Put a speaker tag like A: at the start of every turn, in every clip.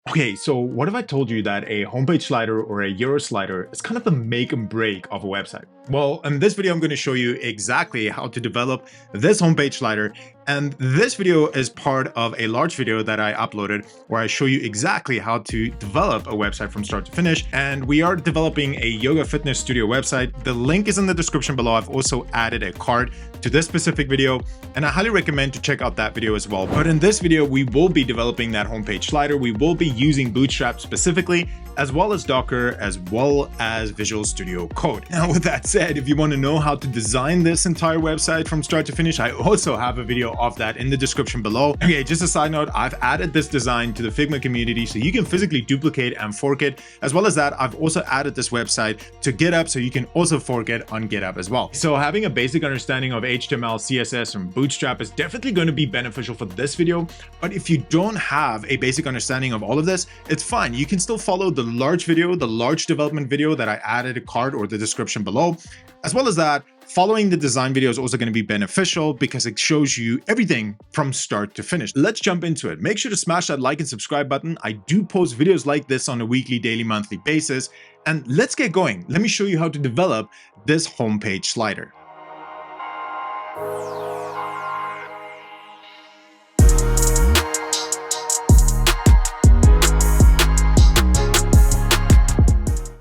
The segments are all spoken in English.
A: Okay, so what if I told you that a homepage slider or a Euro slider is kind of the make and break of a website? Well, in this video, I'm going to show you exactly how to develop this homepage slider. And this video is part of a large video that I uploaded where I show you exactly how to develop a website from start to finish. And we are developing a yoga fitness studio website. The link is in the description below. I've also added a card to this specific video, and I highly recommend to check out that video as well. But in this video, we will be developing that homepage slider. We will be using Bootstrap specifically, as well as Docker, as well as Visual Studio Code. Now, with that said, if you want to know how to design this entire website from start to finish, I also have a video of that in the description below. Okay, just a side note, I've added this design to the Figma community so you can physically duplicate and fork it. As well as that, I've also added this website to GitHub so you can also fork it on GitHub as well. So having a basic understanding of HTML, CSS, and Bootstrap is definitely going to be beneficial for this video. But if you don't have a basic understanding of all of this, it's fine. You can still follow the large video, the large development video that I added a card or the description below. As well as that, following the design video is also going to be beneficial because it shows you everything from start to finish. Let's jump into it. Make sure to smash that like and subscribe button. I do post videos like this on a weekly, daily, monthly basis. And let's get going. Let me show you how to develop this homepage slider.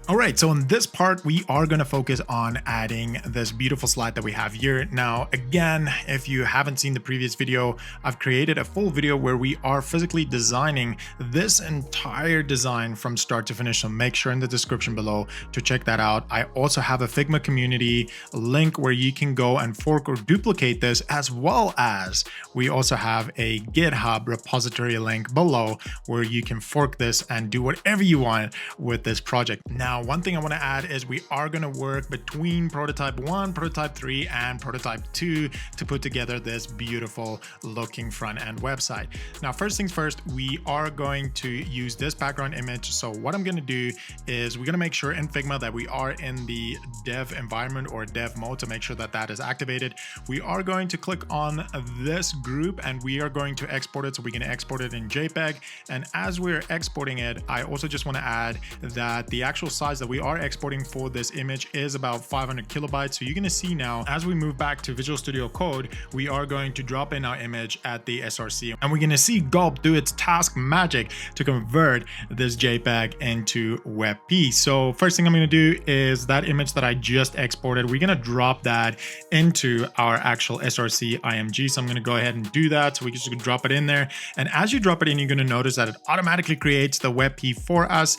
A: All right, so in this part, we are going to focus on adding this beautiful slide that we have here. Now, again, if you haven't seen the previous video, I've created a full video where we are physically designing this entire design from start to finish. So make sure in the description below to check that out. I also have a Figma community link where you can go and fork or duplicate this, as well as we also have a GitHub repository link below where you can fork this and do whatever you want with this project. Now, one thing I want to add is we are going to work between prototype 1, prototype 3, and prototype 2 to put together this beautiful looking front end website. Now, first things first, we are going to use this background image. So what I'm going to do is we're going to make sure in Figma that we are in the dev environment or dev mode to make sure that that is activated. We are going to click on this group and we are going to export it. So we're going to export it in JPEG. And as we're exporting it, I also just want to add that the actual size that we are exporting for this image is about 500 kilobytes. So you're going to see now, as we move back to Visual Studio Code, we are going to drop in our image at the SRC and we're going to see Gulp do its task magic to convert this JPEG into WebP. So first thing I'm going to do is that image that I just exported, we're going to drop that into our actual SRC IMG. So I'm going to go ahead and do that. So we just drop it in there. And as you drop it in, you're going to notice that it automatically creates the WebP for us.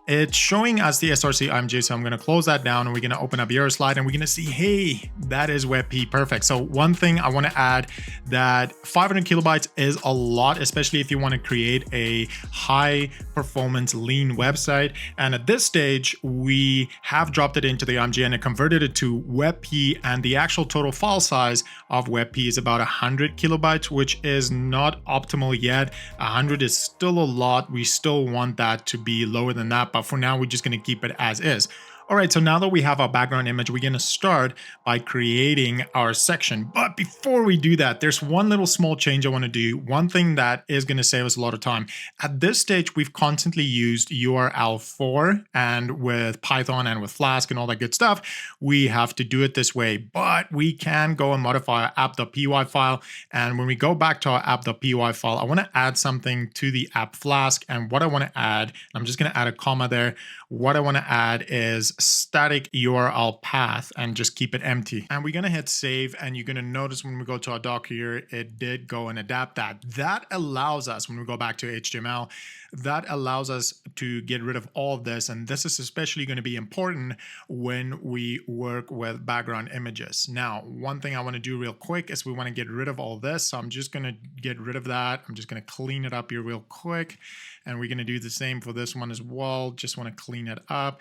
A: It's showing us the SRC IMG, so I'm going to close that down and we're going to open up Euroslide and we're going to see, hey, that is WebP, perfect. So one thing I want to add, that 500 kilobytes is a lot, especially if you want to create a high performance lean website. And at this stage, we have dropped it into the IMG and it converted it to WebP, and the actual total file size of WebP is about 100 kilobytes, which is not optimal yet. 100 is still a lot. We still want that to be lower than that. But for now, we're just going to keep it as is. All right, so now that we have our background image, we're going to start by creating our section. But before we do that, there's one little small change I want to do. One thing that is going to save us a lot of time. At this stage, we've constantly used URL4, and with Python and with Flask and all that good stuff, we have to do it this way. But we can go and modify our app.py file. And when we go back to our app.py file, I want to add something to the app Flask. And what I want to add, I'm just going to add a comma there. What I want to add is static URL path and just keep it empty. And we're going to hit save, and you're going to notice when we go to our doc here, it did go and adapt that. That allows us, when we go back to HTML, that allows us to get rid of all of this. And this is especially going to be important when we work with background images. Now, one thing I want to do real quick is we want to get rid of all this. So I'm just going to get rid of that. I'm just going to clean it up here real quick. And we're going to do the same for this one as well. Just want to clean it up.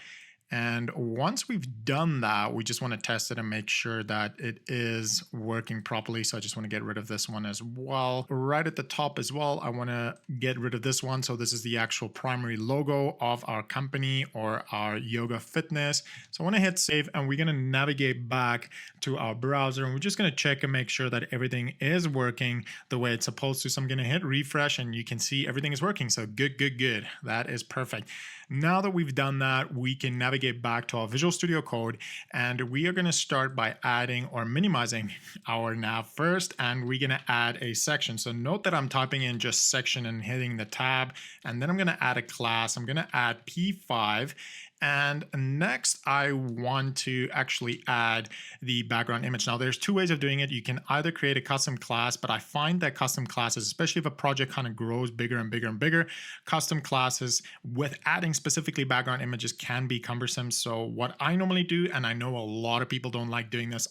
A: And once we've done that, we just want to test it and make sure that it is working properly. So I just want to get rid of this one as well. Right at the top as well, I want to get rid of this one. So this is the actual primary logo of our company or our yoga fitness. So I want to hit save, and we're going to navigate back to our browser, and we're just going to check and make sure that everything is working the way it's supposed to. So I'm going to hit refresh, and you can see everything is working. So good, good, good. That is perfect. Now that we've done that, we can navigate back to our Visual Studio Code, and we are going to start by adding or minimizing our nav first, and we're going to add a section. So note that I'm typing in just section and hitting the tab, and then I'm going to add a class. I'm going to add P5. And next, I want to actually add the background image. Now, there's two ways of doing it. You can either create a custom class, but I find that custom classes, especially if a project kind of grows bigger and bigger and bigger, custom classes with adding specifically background images can be cumbersome. So what I normally do, and I know a lot of people don't like doing this,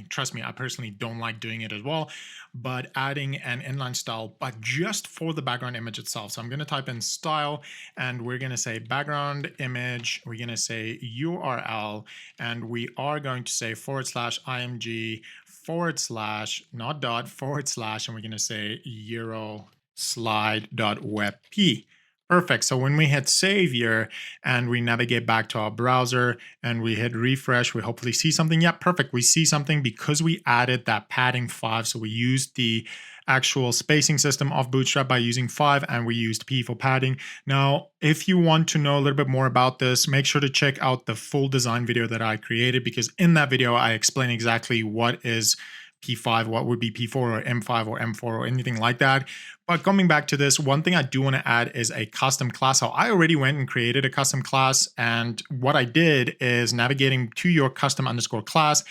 A: trust me, I personally don't like doing it as well, but adding an inline style, but just for the background image itself. So I'm going to type in style, and we're going to say background image. We're going to say URL, and we are going to say /img/ not dot / and we're going to say euro slide.webp. Perfect. So when we hit save here and we navigate back to our browser and we hit refresh, we hopefully see something. Yeah, perfect. We see something because we added that padding 5. So we used the actual spacing system of Bootstrap by using 5, and we used P for padding. Now, if you want to know a little bit more about this, make sure to check out the full design video that I created, because in that video, I explain exactly what is P5, what would be P4 or M5 or M4 or anything like that. But coming back to this, one thing I do want to add is a custom class. So I already went and created a custom class, and what I did is navigating to your custom underscore class,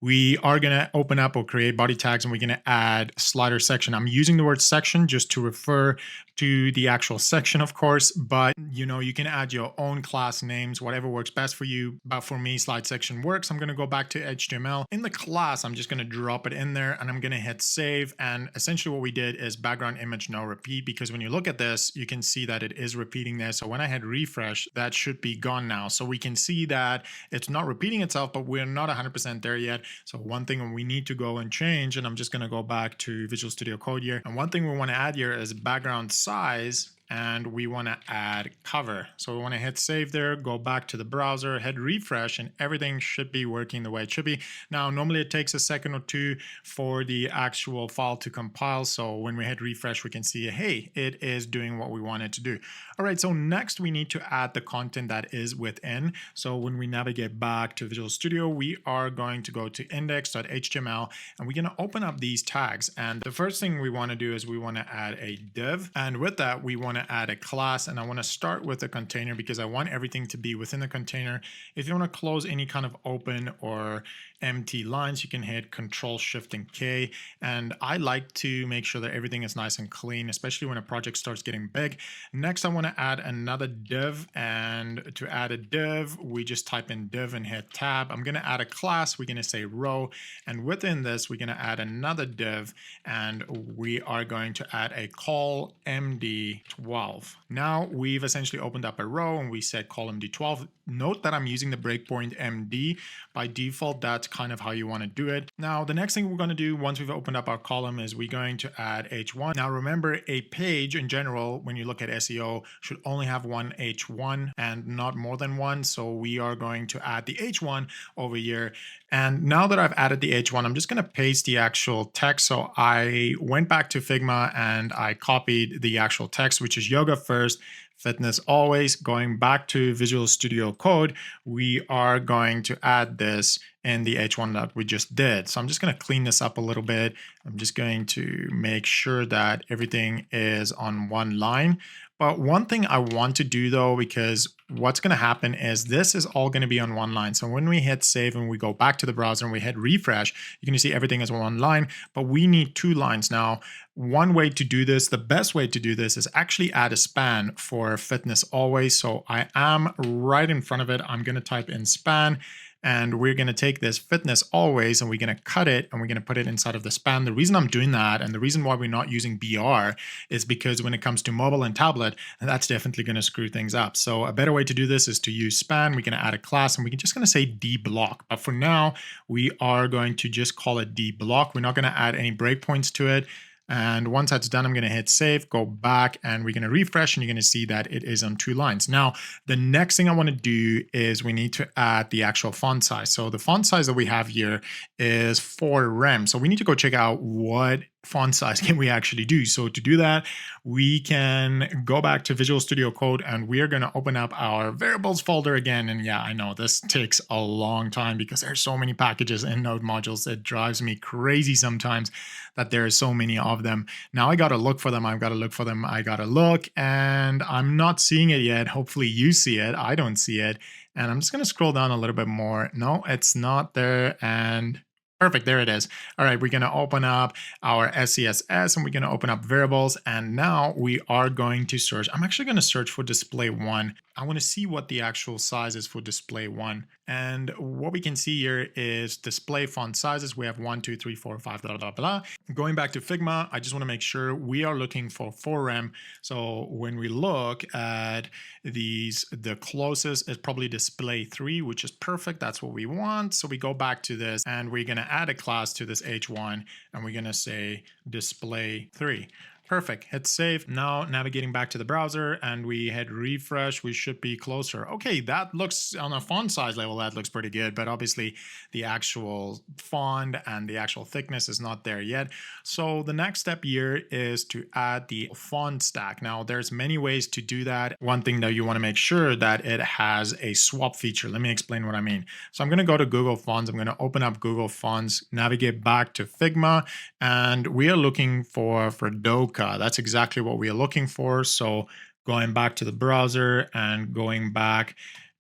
A: we are going to open up or create body tags, and we're going to add slider section. I'm using the word section just to refer to the actual section, of course, but you can add your own class names, whatever works best for you. But for me, slide section works. I'm going to go back to HTML. In the class, I'm just going to drop it in there, and I'm going to hit save. And essentially what we did is background image no repeat, because when you look at this, you can see that it is repeating there. So when I hit refresh, that should be gone now. So we can see that it's not repeating itself, but we're not 100% there yet. So one thing we need to go and change, and I'm just going to go back to Visual Studio Code here. And one thing we want to add here is background size, and we want to add cover. So we want to hit save there, go back to the browser, hit refresh, and everything should be working the way it should be. Now, normally it takes a second or two for the actual file to compile. So when we hit refresh, we can see, hey, it is doing what we want it to do. All right, so next we need to add the content that is within. So when we navigate back to Visual Studio, we are going to go to index.html, and we're going to open up these tags. And the first thing we want to do is we want to add a div. And with that, we want to add a class, and I want to start with a container because I want everything to be within the container. If you want to close any kind of open or empty lines, you can hit Control Shift and K. And I like to make sure that everything is nice and clean, especially when a project starts getting big. Next, I want to add another div, and to add a div, we just type in div and hit tab. I'm going to add a class. We're going to say row, and within this, we're going to add another div, and we are going to add a call MD12. Now we've essentially opened up a row, and we said call MD12. Note that I'm using the breakpoint MD. By default, that's kind of how you want to do it. Now, the next thing we're going to do once we've opened up our column is we're going to add H1. Now, remember, a page in general, when you look at SEO, should only have one H1 and not more than one. So we are going to add the H1 over here. And now that I've added the H1, I'm just going to paste the actual text. So I went back to Figma and I copied the actual text, which is yoga first, fitness always. Going back to Visual Studio Code, we are going to add this in the H1 that we just did. So I'm just going to clean this up a little bit. I'm just going to make sure that everything is on one line. But one thing I want to do though, because what's going to happen is this is all going to be on one line. So when we hit save and we go back to the browser and we hit refresh, you can see everything is on one line, but we need two lines. Now, one way to do this, the best way to do this is actually add a span for fitness always. So I am right in front of it. I'm going to type in span. and we're going to take this fitness always and we're going to cut it and we're going to put it inside of the span. The reason I'm doing that and the reason why we're not using BR is because when it comes to mobile and tablet, that's definitely going to screw things up. So a better way to do this is to use span. We're going to add a class and we're just going to say dblock. But for now, we are going to just call it dblock. We're not going to add any breakpoints to it. And once that's done, I'm going to hit save, go back, and we're going to refresh, and you're going to see that it is on 2 lines. Now, the next thing I want to do is we need to add the actual font size. So the font size that we have here is 4 rem. So we need to go check out what font size can we actually do. So to do that, we can go back to Visual Studio Code and we are going to open up our variables folder again. And yeah, I know this takes a long time because there's so many packages and node modules. It drives me crazy sometimes that there are so many of them. Now I got to look for them. I've got to look for them. I got to look and I'm not seeing it yet. Hopefully you see it. I don't see it. And I'm just going to scroll down a little bit more. No, it's not there. And perfect, there it is. All right, we're going to open up our SCSS and we're going to open up variables. And now we are going to search. I'm actually going to search for display 1. I want to see what the actual size is for display 1. And what we can see here is display font sizes. We have 1, 2, 3, 4, 5, blah, blah, blah. Going back to Figma, I just want to make sure we are looking for 4 rem. So when we look at these, the closest is probably display 3, which is perfect. That's what we want. So we go back to this and we're going to add a class to this h1 and we're going to say display 3. Perfect. Hit save. Now navigating back to the browser and we hit refresh, we should be closer. Okay, that looks on a font size level, that looks pretty good, but obviously the actual font and the actual thickness is not there yet. So the next step here is to add the font stack. Now there's many ways to do that. One thing that you want to make sure that it has a swap feature. Let me explain what I mean. So I'm going to go to Google Fonts. I'm going to open up Google Fonts, navigate back to Figma, and we are looking for Fredoka. That's exactly what we are looking for. So going back to the browser and going back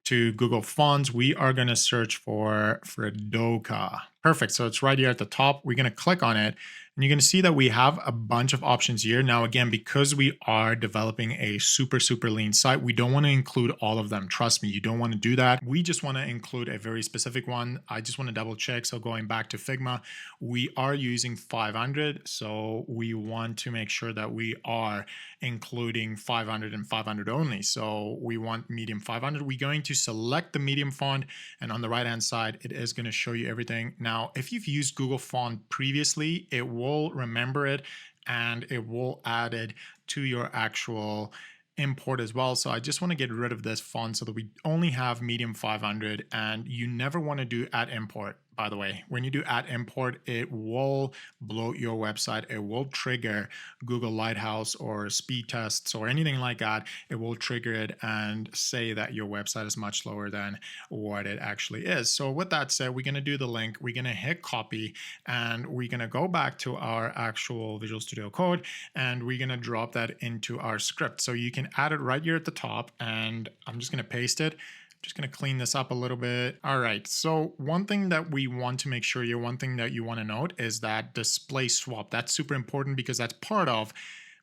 A: to Google Fonts, we are going to search for Fredoka. Perfect. So it's right here at the top. We're going to click on it. And you're going to see that we have a bunch of options here. Now, again, because we are developing a super lean site, we don't want to include all of them. Trust me, you don't want to do that. We just want to include a very specific one. I just want to double check. So going back to Figma, we are using 500. So we want to make sure that we are including 500 and 500 only. So we want medium 500. We're going to select the medium font. And on the right-hand side, it is going to show you everything. Now, if you've used Google Font previously, it will remember it and it will add it to your actual import as well. So I just want to get rid of this font so that we only have medium 500, and you never want to do add import. By the way, when you do add import, it will bloat your website. It will trigger Google Lighthouse or speed tests or anything like that. It will trigger it and say that your website is much slower than what it actually is. So with that said, we're going to do the link. We're going to hit copy and we're going to go back to our actual Visual Studio Code and we're going to drop that into our script. So you can add it right here at the top, and I'm just going to paste it. Just going to clean this up a little bit. All right. So one thing that we want to make sure here, one thing that you want to note is that display swap. That's super important because that's part of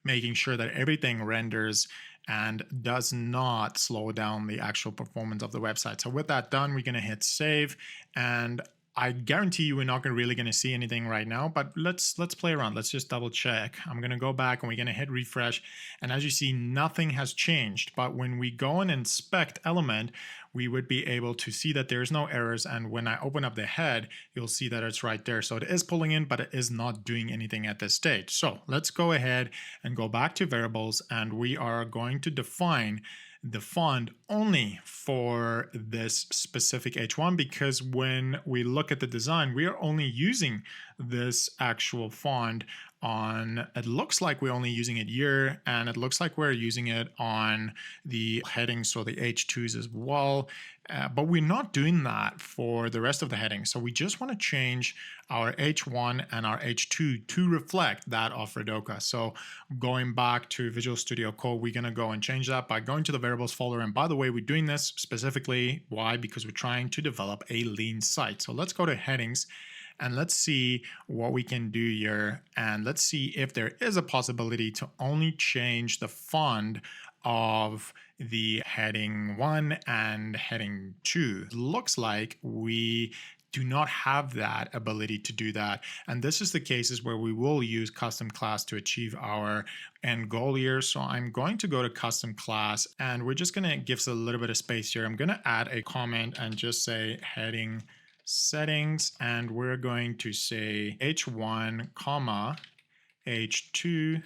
A: making sure that everything renders and does not slow down the actual performance of the website. So with that done, we're going to hit save, and I guarantee you we're not really going to see anything right now, but let's play around. Let's just double check. I'm going to go back and we're going to hit refresh. And as you see, nothing has changed. But when we go and inspect element, we would be able to see that there's no errors. And when I open up the head, you'll see that it's right there. So it is pulling in, but it is not doing anything at this stage. So let's go ahead and go back to variables, and we are going to define the font only for this specific H1, because when we look at the design, we are only using this actual font on, it looks like we're only using it here, and it looks like we're using it on the headings, so the H2s as well. But we're not doing that for the rest of the headings. So we just want to change our H1 and our H2 to reflect that of Fredoka. So going back to Visual Studio Code, we're going to go and change that by going to the variables folder. And by the way, we're doing this specifically, why? Because we're trying to develop a lean site. So let's go to headings. And let's see what we can do here. And let's see if there is a possibility to only change the font of the heading 1 and heading 2. It looks like we do not have that ability to do that. And this is the cases where we will use custom class to achieve our end goal here. So I'm going to go to custom class, and we're just going to give us a little bit of space here. I'm going to add a comment and just say heading settings, and we're going to say h1 comma h2.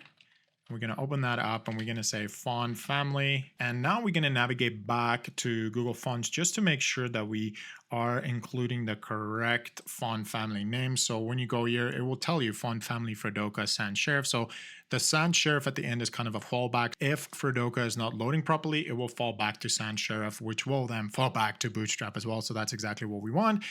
A: We're going to open that up and we're going to say font family. And now we're going to navigate back to Google Fonts just to make sure that we are including the correct font family name. So when you go here, it will tell you font family Fredoka sans serif. So the sans serif at the end is kind of a fallback. If Fredoka is not loading properly, it will fall back to sans serif, which will then fall back to Bootstrap as well. So that's exactly what we want.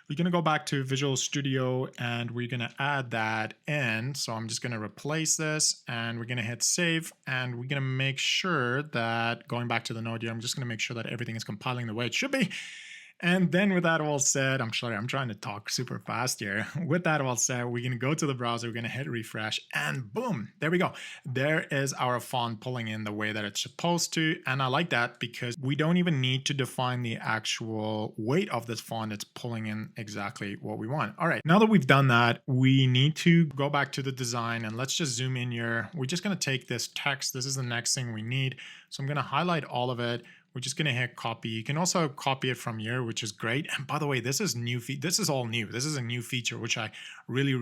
A: We're going to go back to Visual Studio and we're going to add that in. So I'm just going to replace this and we're going to hit save, and we're going to make sure that, going back to the node here, I'm just going to make sure that everything is compiling the way it should be. And then with that all said, I'm sorry, I'm trying to talk super fast here. With that all said, we're going to go to the browser, we're going to hit refresh, and boom, there we go. There is our font pulling in the way that it's supposed to. And I like that because we don't even need to define the actual weight of this font. It's pulling in exactly what we want. All right, now that we've done that, we need to go back to the design, and let's just zoom in here. We're just going to take this text. This is the next thing we need. So I'm going to highlight all of it. We're just going to hit copy. You can also copy it from here, which is great. And by the way, this is new. This is all new. This is a new feature, which I really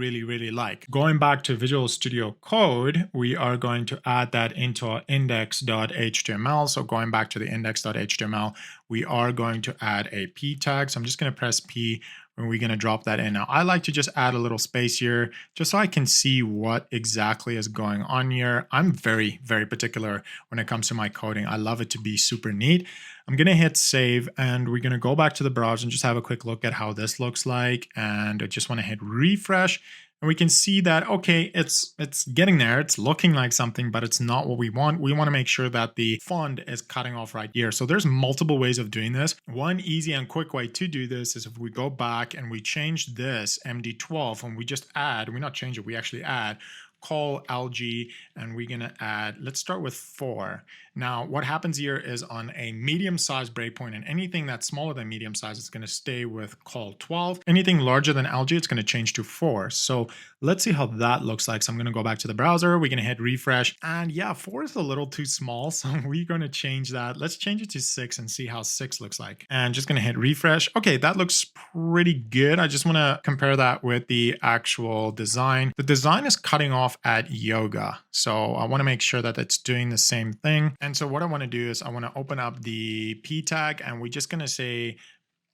A: like. Going back to Visual Studio Code, we are going to add that into our index.html. So going back to the index.html, we are going to add a p tag. So I'm just going to press P. And we're going to drop that in. Now, I like to just add a little space here just so I can see what exactly is going on here. I'm very particular when it comes to my coding. I love it to be super neat. I'm going to hit save, and we're going to go back to the browser and just have a quick look at how this looks like. And I just want to hit refresh. And we can see that, okay, it's getting there. It's looking like something, but it's not what we want. We want to make sure that the font is cutting off right here. So there's multiple ways of doing this. One easy and quick way to do this is if we go back and we change this MD12 and we just add, we not change it, we actually add call LG, and we're going to add, let's start with 4. Now, what happens here is on a medium-sized breakpoint, and anything that's smaller than medium size is going to stay with call 12. Anything larger than LG, it's going to change to 4. So let's see how that looks like. So I'm going to go back to the browser. We're going to hit refresh. And yeah, 4 is a little too small. So we're going to change that. Let's change it to 6 and see how 6 looks like. And just going to hit refresh. Okay, that looks pretty good. I just want to compare that with the actual design. The design is cutting off at yoga. So I want to make sure that it's doing the same thing. And so what I want to do is I want to open up the P tag, and we're just going to say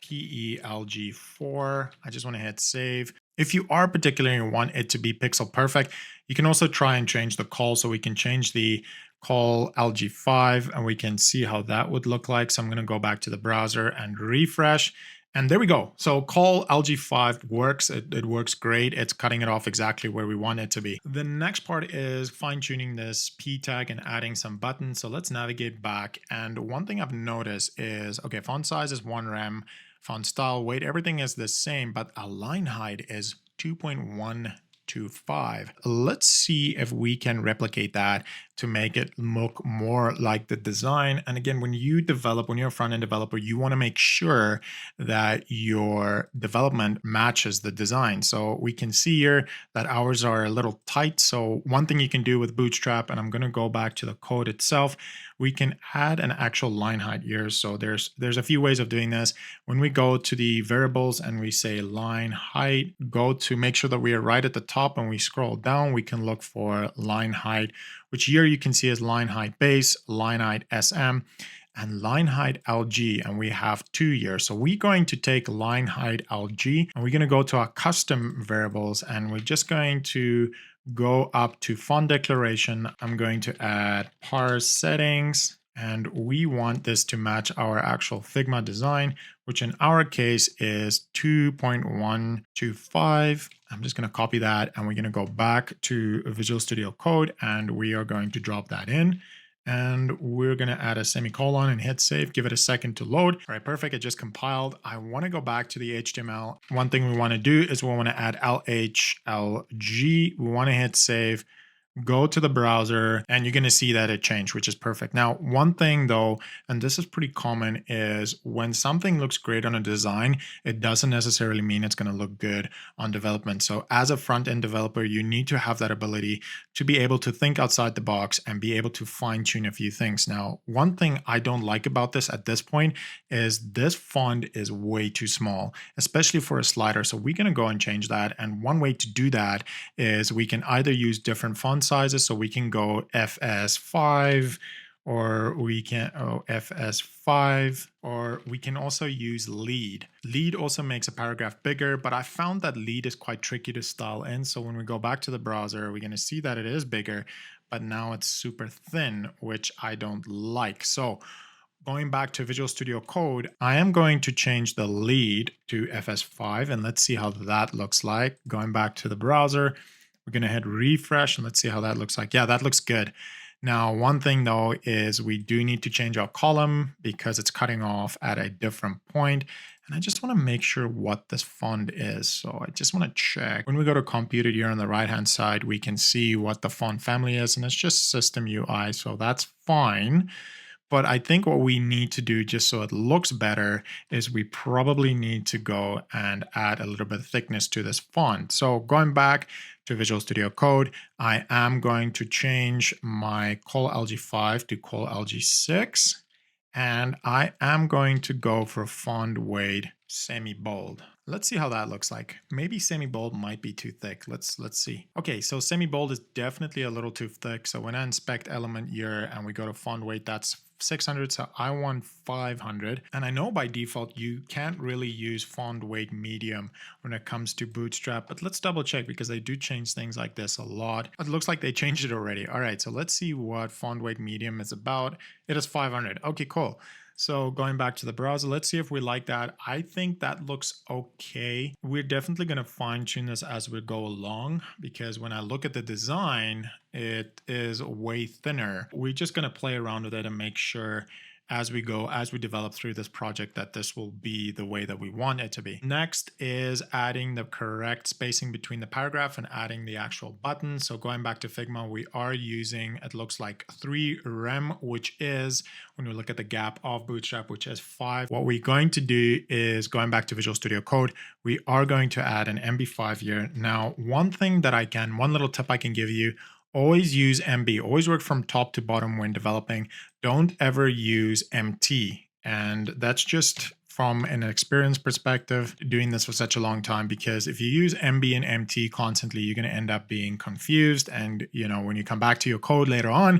A: PELG4. I just want to hit save. If you are particularly want it to be pixel perfect, you can also try and change the call. So we can change the call LG5 and we can see how that would look like. So I'm going to go back to the browser and refresh. And there we go. So call LG5 works. It works great. It's cutting it off exactly where we want it to be. The next part is fine-tuning this P tag and adding some buttons. So let's navigate back. And one thing I've noticed is, okay, font size is 1 rem, font style, weight, everything is the same, but align height is 2.125. Let's see if we can replicate that to make it look more like the design. And again, when you're a front-end developer, you want to make sure that your development matches the design. So we can see here that ours are a little tight. So one thing you can do with Bootstrap, and I'm going to go back to the code itself, we can add an actual line height here. So there's a few ways of doing this. When we go to the variables and we say line height, go to make sure that we are right at the top, and we scroll down, we can look for line height, which here you can see is line height base, line height SM, and line height LG, and we have 2 here. So we're going to take line height LG, and we're going to go to our custom variables, and we're just going to go up to font declaration. I'm going to add parse settings, and we want this to match our actual Figma design, which in our case is 2.125. I'm just going to copy that, and we're going to go back to Visual Studio Code, and we are going to drop that in. And we're going to add a semicolon and hit save. Give it a second to load. All right, perfect. It just compiled. I want to go back to the HTML. One thing we want to do is we want to add LHLG. We want to hit save. go to the browser, and you're going to see that it changed, which is perfect. Now, one thing though, and this is pretty common, is when something looks great on a design, it doesn't necessarily mean it's going to look good on development. So as a front-end developer, you need to have that ability to be able to think outside the box and be able to fine-tune a few things. Now, one thing I don't like about this at this point is this font is way too small, especially for a slider. So we're going to go and change that. And one way to do that is we can either use different font sizes. So we can go FS5, or we can FS5, or we can also use lead. Lead also makes a paragraph bigger, but I found that lead is quite tricky to style in. So when we go back to the browser, we're going to see that it is bigger, but now it's super thin, which I don't like. So going back to Visual Studio Code, I am going to change the lead to FS5, and let's see how that looks like. Going back to the browser, we're going to hit refresh, and let's see how that looks like. Yeah, that looks good. Now, one thing though is we do need to change our column because it's cutting off at a different point. And I just want to make sure what this font is. So I just want to check. When we go to compute it here on the right-hand side, we can see what the font family is, and it's just System UI. So that's fine. But I think what we need to do, just so it looks better, is we probably need to go and add a little bit of thickness to this font. So going back to Visual Studio Code, I am going to change my ColLG5 to ColLG6. And I am going to go for font weight semi-bold. Let's see how that looks like. Maybe semi-bold might be too thick. Let's see. Okay, so semi-bold is definitely a little too thick. So when I inspect element here and we go to font weight, that's 600, so I want 500. And I know by default you can't really use font weight medium when it comes to Bootstrap, but let's double check because they do change things like this a lot. It looks like they changed it already. All right, so let's see what font weight medium is about. It is 500. Okay, cool. So going back to the browser, let's see if we like that. I think that looks okay. We're definitely going to fine tune this as we go along, because when I look at the design, it is way thinner. We're just going to play around with it and make sure as we go, as we develop through this project, that this will be the way that we want it to be. Next is adding the correct spacing between the paragraph and adding the actual button. So going back to Figma, we are using, it looks like 3 rem, which is, when we look at the gap of Bootstrap, which is 5. What we're going to do is, going back to Visual Studio Code, we are going to add an MB5 here. Now, one little tip I can give you, always use MB, always work from top to bottom when developing. Don't ever use MT. And that's just from an experience perspective, doing this for such a long time, because if you use MB and MT constantly, you're going to end up being confused. And, you know, when you come back to your code later on,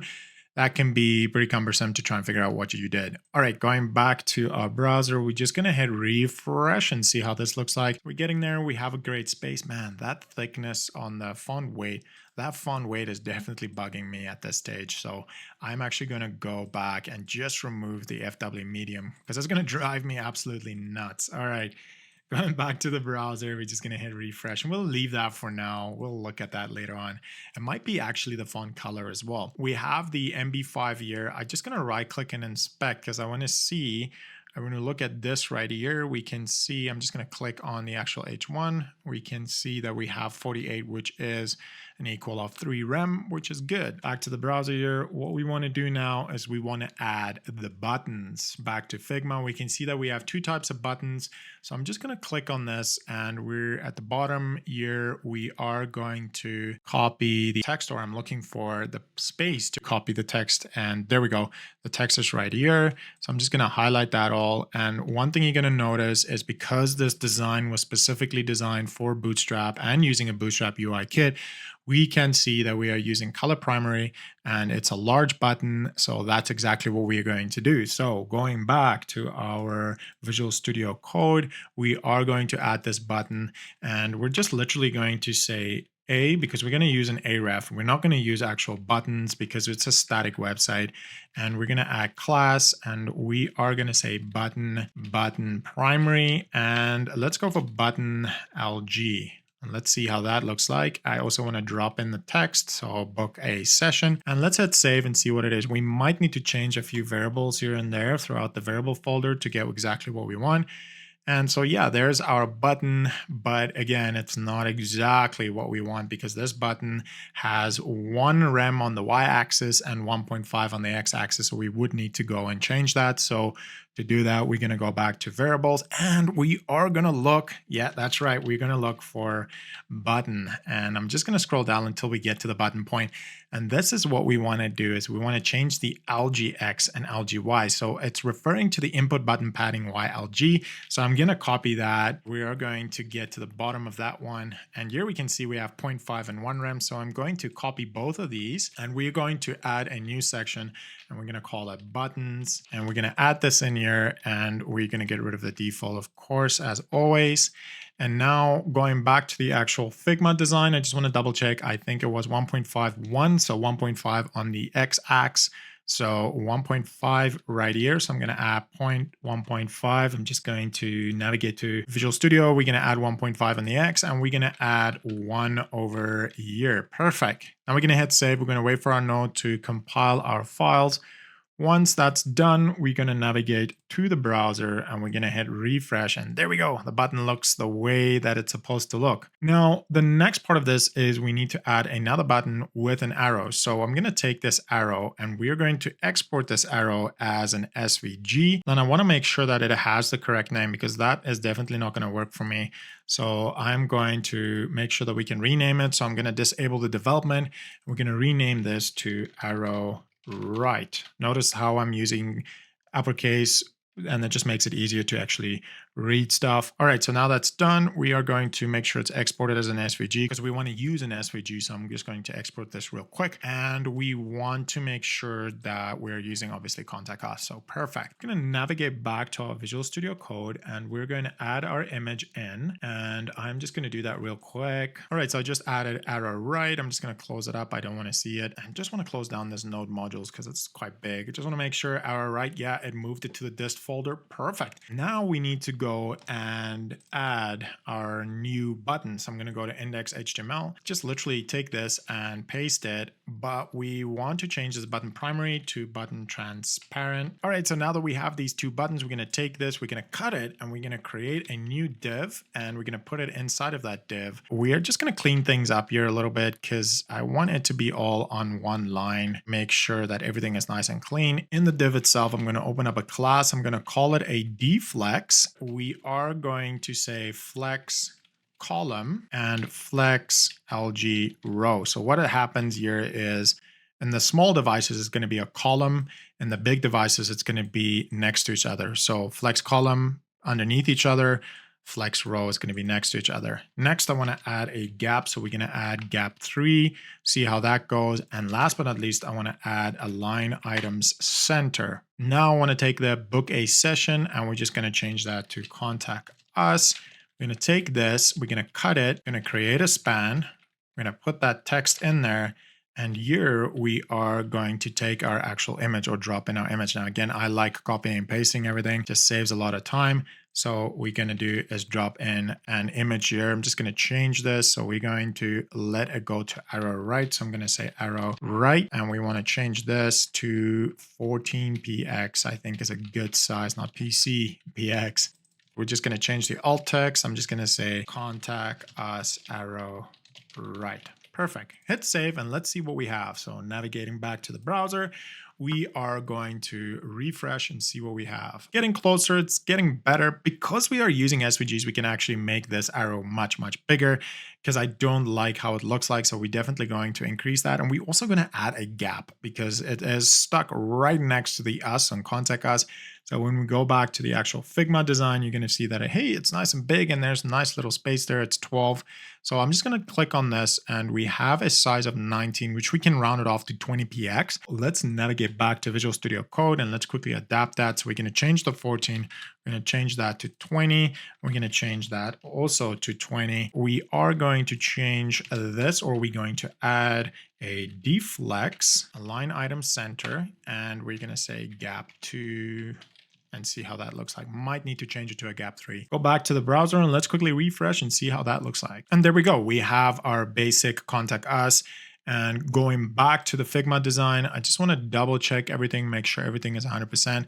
A: that can be pretty cumbersome to try and figure out what you did. All right, going back to our browser, we're just gonna hit refresh and see how this looks like. We're getting there, we have a great space. Man, that thickness on the font weight, that font weight is definitely bugging me at this stage. So I'm actually gonna go back and just remove the FW medium because it's gonna drive me absolutely nuts. All right. Going back to the browser, we're just going to hit refresh, and we'll leave that for now. We'll look at that later on. It might be actually the font color as well. We have the MB5 here. I'm just going to right click and inspect because I want to see. When we look at this right here, we can see, I'm just going to click on the actual H1. We can see that we have 48, which is an equal of 3 rem, which is good. Back to the browser here. What we want to do now is we want to add the buttons. Back to Figma, we can see that we have 2 types of buttons. So I'm just going to click on this, and we're at the bottom here. We are going to copy the text, or I'm looking for the space to copy the text. And there we go. The text is right here. So I'm just going to highlight that all. And one thing you're going to notice is, because this design was specifically designed for Bootstrap and using a Bootstrap UI kit, we can see that we are using color primary and it's a large button. So that's exactly what we are going to do. So going back to our Visual Studio Code, we are going to add this button, and we're just literally going to say A, because we're going to use an aref. We're not going to use actual buttons because it's a static website. And we're going to add class, and we are going to say button primary, and let's go for button LG. And let's see how that looks like. I also want to drop in the text, so I'll book a session. And let's hit save and see what it is. We might need to change a few variables here and there throughout the variable folder to get exactly what we want. And so, yeah, there's our button. But again, it's not exactly what we want because this button has 1 rem on the y-axis and 1.5 on the x-axis. So we would need to go and change that. So to do that, we're going to go back to variables and we are going to look. Yeah, that's right. We're going to look for button. And I'm just going to scroll down until we get to the button point. And this is what we want to do is we want to change the LGX and LGY. So it's referring to the input button padding YLG. So I'm going to copy that. We are going to get to the bottom of that one. And here we can see we have 0.5 and 1 rem. So I'm going to copy both of these and we're going to add a new section and we're going to call it buttons. And we're going to add this in here and we're going to get rid of the default, of course, as always. And now going back to the actual Figma design, I just want to double check. I think it was 1.51, so 1.5 on the x-axis. So 1.5 right here. So I'm going to add 1.5. I'm just going to navigate to Visual Studio. We're going to add 1.5 on the X and we're going to add 1 over here. Perfect. Now we're going to hit save. We're going to wait for our node to compile our files. Once that's done, we're going to navigate to the browser and we're going to hit refresh. And there we go. The button looks the way that it's supposed to look. Now, the next part of this is we need to add another button with an arrow. So I'm going to take this arrow and we're going to export this arrow as an SVG. Then I want to make sure that it has the correct name because that is definitely not going to work for me. So I'm going to make sure that we can rename it. So I'm going to disable the development. We're going to rename this to arrow right. Notice how I'm using uppercase and it just makes it easier to actually read stuff. All right, so now that's done. We are going to make sure it's exported as an SVG because we want to use an SVG. So I'm just going to export this real quick. And we want to make sure that we're using obviously contact us. So perfect. I'm going to navigate back to our Visual Studio Code and we're going to add our image in. And I'm just going to do that real quick. All right, so I just added arrow right. I'm just going to close it up. I don't want to see it. And just want to close down this node modules because it's quite big. I just want to make sure arrow right. Yeah, it moved it to the dist folder. Perfect. Now we need to go and add our new button. So I'm going to go to index.html, just literally take this and paste it, but we want to change this button primary to button transparent. All right, so now that we have these two buttons, we're going to take this, we're going to cut it, and we're going to create a new div, and we're going to put it inside of that div. We are just going to clean things up here a little bit because I want it to be all on one line. Make sure that everything is nice and clean. In the div itself, I'm going to open up a class. I'm going to call it a deflex. We are going to say flex column and flex LG row. So what happens here is in the small devices, it's going to be a column. In the big devices, it's going to be next to each other. So flex column underneath each other, flex row is going to be next to each other. Next, I want to add a gap. So we're going to add gap 3, see how that goes. And last but not least, I want to add a line items center. Now I want to take the book a session and we're just going to change that to contact us. We're going to take this, we're going to cut it, we're going to create a span. We're going to put that text in there. And here we are going to take our actual image or drop in our image. Now, again, I like copying and pasting everything, just saves a lot of time. So what we're going to do is drop in an image here. I'm just going to change this. So we're going to let it go to arrow right. So I'm going to say arrow right. And we want to change this to 14px. I think is a good size, not PC, px. We're just going to change the alt text. I'm just going to say contact us arrow right. Perfect. Hit save and let's see what we have. So navigating back to the browser, we are going to refresh and see what we have. Getting closer, it's getting better. Because we are using SVGs, we can actually make this arrow much, much bigger because I don't like how it looks like. So we're definitely going to increase that. And we're also going to add a gap because it is stuck right next to the us and contact us. So when we go back to the actual Figma design, you're going to see that, hey, it's nice and big and there's a nice little space there. It's 12. So I'm just going to click on this and we have a size of 19, which we can round it off to 20px. Let's navigate back to Visual Studio Code and let's quickly adapt that. So we're going to change the 14. We're going to change that to 20. We're going to change that also to 20. We are going to change this, or we're going to add a deflex, a line item center, and we're going to say gap 2. And see how that looks like. Might need to change it to a gap 3. Go back to the browser and let's quickly refresh and see how that looks like. And there we go. We have our basic contact us. And going back to the Figma design, I just want to double check everything, make sure everything is 100%.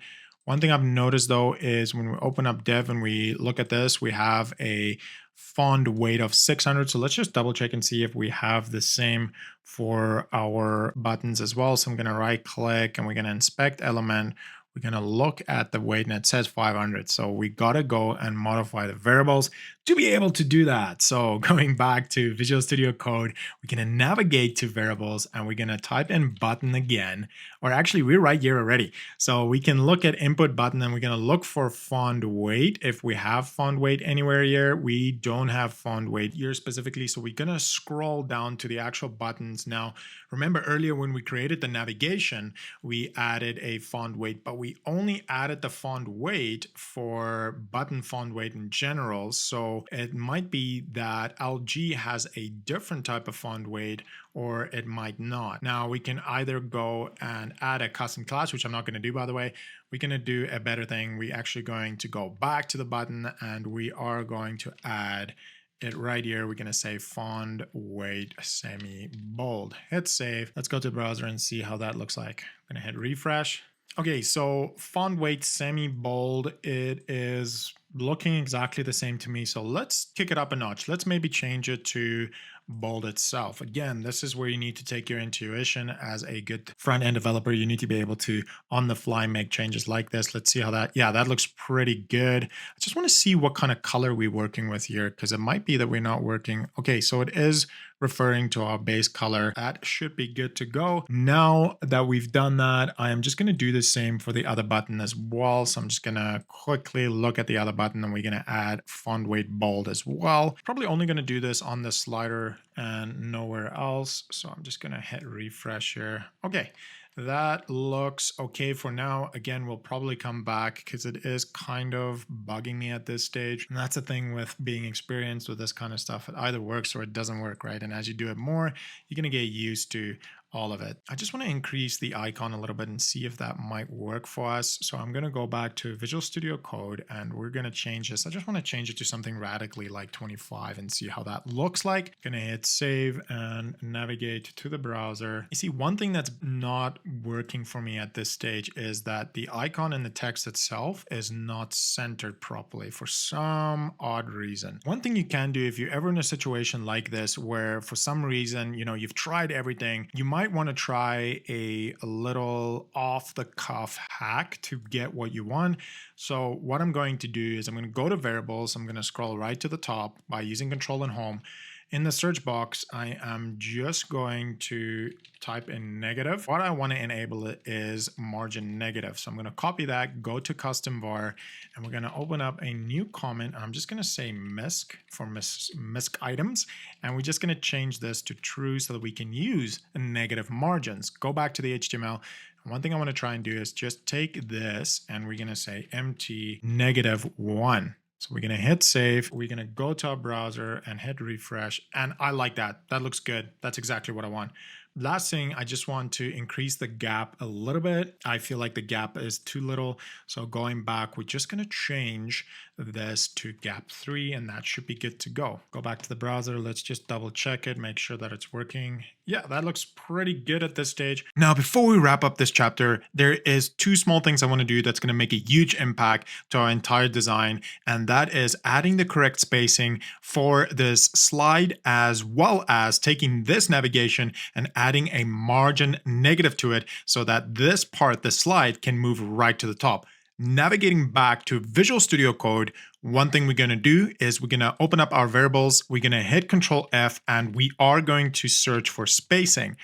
A: One thing I've noticed though is when we open up div and we look at this, we have a font weight of 600. So let's just double check and see if we have the same for our buttons as well. So I'm going to right click and we're going to inspect element. We're going to look at the weight and it says 500. So we got to go and modify the variables to be able to do that. So going back to Visual Studio Code, we're going to navigate to variables and we're going to type in button again, or actually we're right here already. So we can look at input button and we're going to look for font weight. If we have font weight anywhere here, we don't have font weight here specifically. So we're going to scroll down to the actual buttons. Now, remember earlier when we created the navigation, we added a font weight, but we only added the font weight for button font weight in general. So it might be that LG has a different type of font weight, or it might not. Now we can either go and add a custom class, which I'm not going to do, by the way. We're going to do a better thing. We're actually going to go back to the button and we are going to add it right here. We're going to say font weight semi bold. Hit save. Let's go to the browser and see how that looks like. I'm going to hit refresh. Okay, so font weight semi bold, it is looking exactly the same to me. So let's kick it up a notch. Let's maybe change it to bold itself. Again, this is where you need to take your intuition as a good front-end developer. You need to be able to on the fly make changes like this. Let's see how that, yeah, that looks pretty good. I just want to see what kind of color we're working with here, because it might be that we're not working. Okay, so it is referring to our base color. That should be good to go. Now that we've done that, I am just going to do the same for the other button as well. So I'm just going to quickly look at the other button and we're going to add font weight bold as well. Probably only going to do this on the slider and nowhere else. So I'm just going to hit refresh here. Okay. That looks okay for now. Again, we'll probably come back because it is kind of bugging me at this stage. And that's the thing with being experienced with this kind of stuff. It either works or it doesn't work, right? And as you do it more, you're going to get used to all of it. I just want to increase the icon a little bit and see if that might work for us. So I'm going to go back to Visual Studio Code and we're going to change this. I just want to change it to something radically like 25 and see how that looks like. Going to hit save and navigate to the browser. You see, one thing that's not working for me at this stage is that the icon and the text itself is not centered properly for some odd reason. One thing you can do if you're ever in a situation like this where for some reason, you know, you've tried everything, you might want to try a little off the cuff hack to get what you want. So what I'm going to do is I'm going to go to variables. I'm going to scroll right to the top by using Control and Home. In the search box, I am just going to type in negative. What I want to enable it is margin negative. So I'm going to copy that, go to custom var, and we're going to open up a new comment. And I'm just going to say misc for misc items. And we're just going to change this to true so that we can use negative margins. Go back to the HTML. One thing I want to try and do is just take this and we're going to say empty -1. So we're going to hit save. We're going to go to our browser and hit refresh. And I like that. That looks good. That's exactly what I want. Last thing, I just want to increase the gap a little bit. I feel like the gap is too little. So going back, we're just going to change this to gap 3 and that should be good to go. Go back to the browser. Let's just double check it, make sure that it's working. Yeah, that looks pretty good at this stage. Now, before we wrap up this chapter, there is 2 small things I want to do that's going to make a huge impact to our entire design. And that is adding the correct spacing for this slide, as well as taking this navigation and adding a margin negative to it so that this part, the slide, can move right to the top. Navigating back to Visual Studio Code, one thing we're going to do is we're going to open up our variables. We're going to hit Control F and we are going to search for spacing.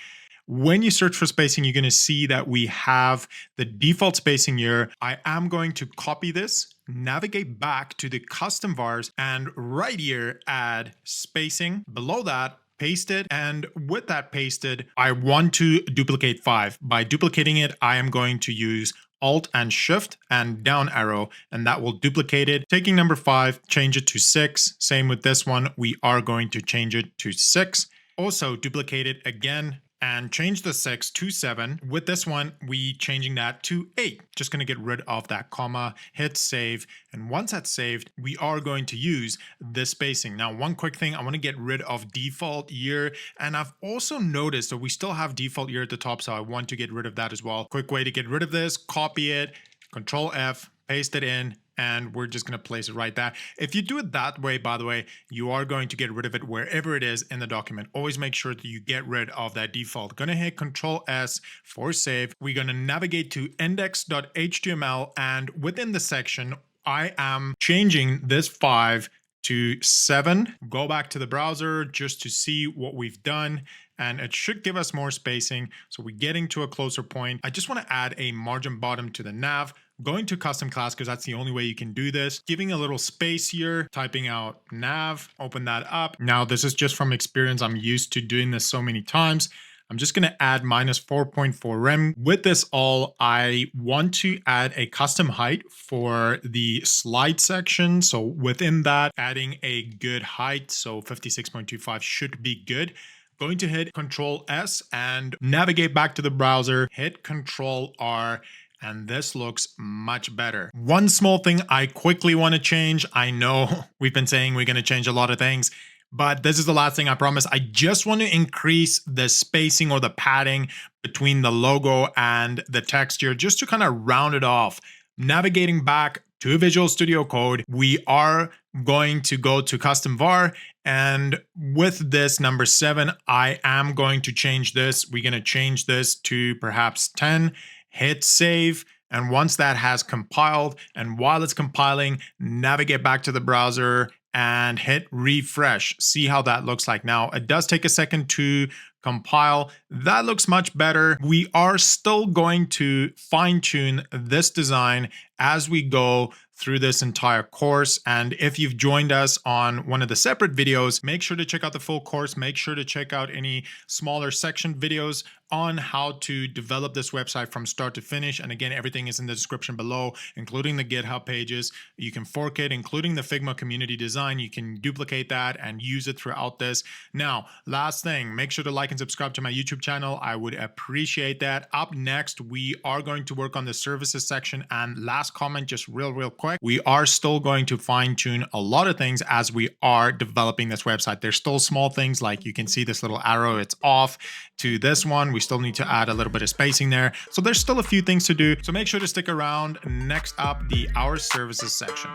A: When you search for spacing, you're going to see that we have the default spacing here. I am going to copy this, navigate back to the custom vars, and right here, add spacing. Below that, paste it. And with that pasted, I want to duplicate 5. By duplicating it, I am going to use Alt and Shift and down arrow, and that will duplicate it. Taking number 5, change it to 6. Same with this one. We are going to change it to 6. Also duplicate it again and change the 6 to 7. With this one, we changing that to 8. Just going to get rid of that comma, hit save. And once that's saved, we are going to use this spacing. Now, one quick thing, I want to get rid of default year. And I've also noticed that we still have default year at the top, so I want to get rid of that as well. Quick way to get rid of this, copy it, Control F, paste it in, and we're just going to place it right there. If you do it that way, by the way, you are going to get rid of it wherever it is in the document. Always make sure that you get rid of that default. Going to hit Control S for save. We're going to navigate to index.html, and within the section, I am changing this 5 to 7. Go back to the browser just to see what we've done, and it should give us more spacing. So we're getting to a closer point. I just want to add a margin bottom to the nav. Going to custom class because that's the only way you can do this. Giving a little space here, typing out nav, open that up. Now this is just from experience. I'm used to doing this so many times. I'm just going to add minus 4.4 rem. With this all, I want to add a custom height for the slide section. So within that, adding a good height. So 56.25 should be good. Going to hit Control S and navigate back to the browser, hit Control R, and this looks much better. One small thing I quickly want to change. I know we've been saying we're going to change a lot of things, but this is the last thing I promise. I just want to increase the spacing or the padding between the logo and the texture just to kind of round it off. Navigating back to Visual Studio Code, we are going to go to custom var, and with this number 7, I am going to change this. We're going to change this to perhaps 10. Hit save, and once that has compiled, and while it's compiling, navigate back to the browser and hit refresh. See how that looks like. Now, it does take a second to compile. That looks much better. We are still going to fine-tune this design as we go through this entire course. And if you've joined us on one of the separate videos, make sure to check out the full course. Make sure to check out any smaller section videos on how to develop this website from start to finish. And again, everything is in the description below, including the GitHub pages. You can fork it, including the Figma community design. You can duplicate that and use it throughout this. Now, last thing, make sure to like and subscribe to my YouTube channel. I would appreciate that. Up next, we are going to work on the services section. And last comment, just real quick, we are still going to fine tune a lot of things as we are developing this website. There's still small things like you can see this little arrow, it's off to this one. We still need to add a little bit of spacing there. So there's still a few things to do. So make sure to stick around. Next up, the Our Services section.